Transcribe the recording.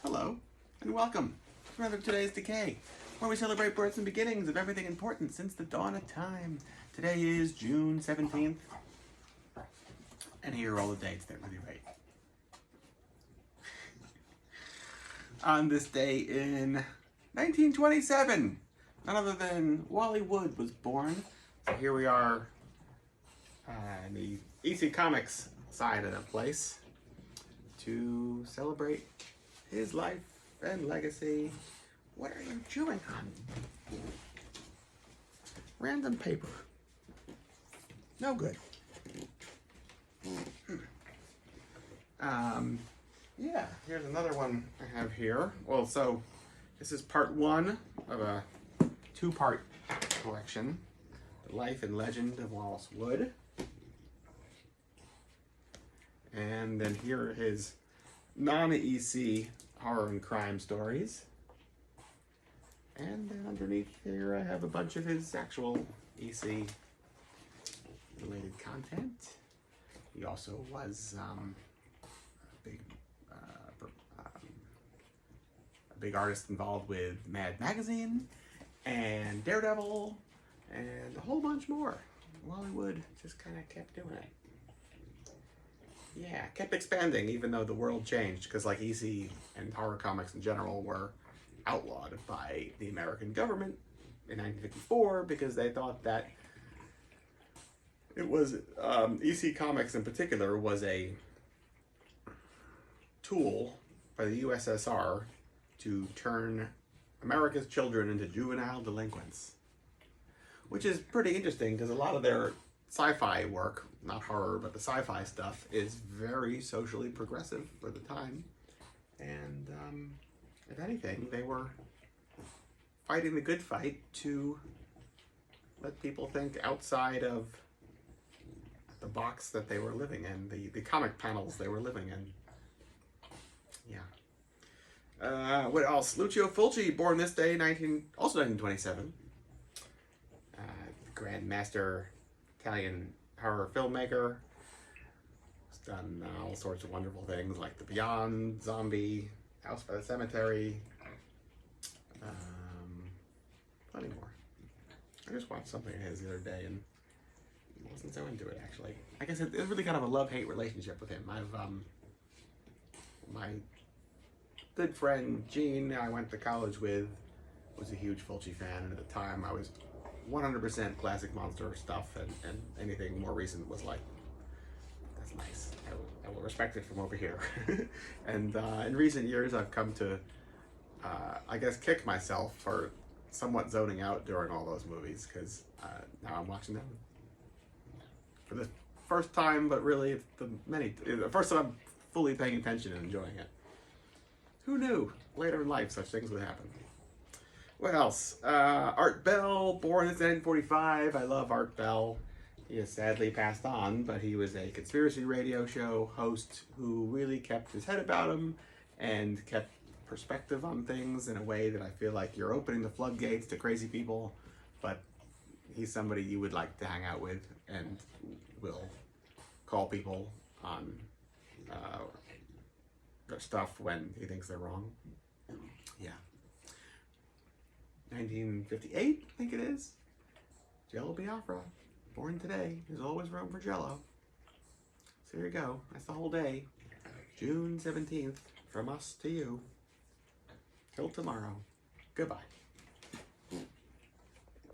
Hello, and welcome to another Today's Decay, where we celebrate births and beginnings of everything important since the dawn of time. Today is June 17th, and here are all the dates that really right. On this day in 1927, none other than Wally Wood was born. So here we are in the EC Comics side of the place to celebrate his life and legacy. What are you chewing on? Random paper. No good. Yeah, here's another one I have here. Well, so this is part one of a two-part collection, The Life and Legend of Wallace Wood. And then here are his non-EC horror and crime stories. And then underneath here I have a bunch of his actual EC related content. He also was a big artist involved with Mad Magazine and Daredevil and a whole bunch more. Wally Wood just kind of kept doing it. Yeah, kept expanding even though the world changed, because like EC and horror comics in general were outlawed by the American government in 1954 because they thought that it was, EC Comics in particular was a tool by the USSR to turn America's children into juvenile delinquents. Which is pretty interesting because a lot of their sci-fi work, not horror, but the sci-fi stuff, is very socially progressive for the time. And if anything, they were fighting the good fight to let people think outside of the box that they were living in, the comic panels they were living in. Yeah. What else? Lucio Fulci, born this day, also 1927. Grand Master Italian horror filmmaker. He's done all sorts of wonderful things like The Beyond, Zombie, House by the Cemetery, plenty more. I just watched something of his the other day and wasn't so into it, actually. I guess it's really kind of a love-hate relationship with him. My good friend Gene, I went to college with, was a huge Fulci fan, and at the time I was 100% classic monster stuff, and anything more recent was like, that's nice. I will respect it from over here. And in recent years, I've come to, I guess, kick myself for somewhat zoning out during all those movies, because now I'm watching them for the first time, but really it's the first time I'm fully paying attention and enjoying it. Who knew later in life such things would happen? What else? Art Bell, born in 1945. I love Art Bell. He has sadly passed on, but he was a conspiracy radio show host who really kept his head about him and kept perspective on things in a way that I feel like you're opening the floodgates to crazy people, but he's somebody you would like to hang out with and will call people on their stuff when he thinks they're wrong. Yeah. 1958, I think it is. Jello Biafra, born today. There's always room for Jello. So here you go. That's the whole day. June 17th, from us to you. Till tomorrow. Goodbye.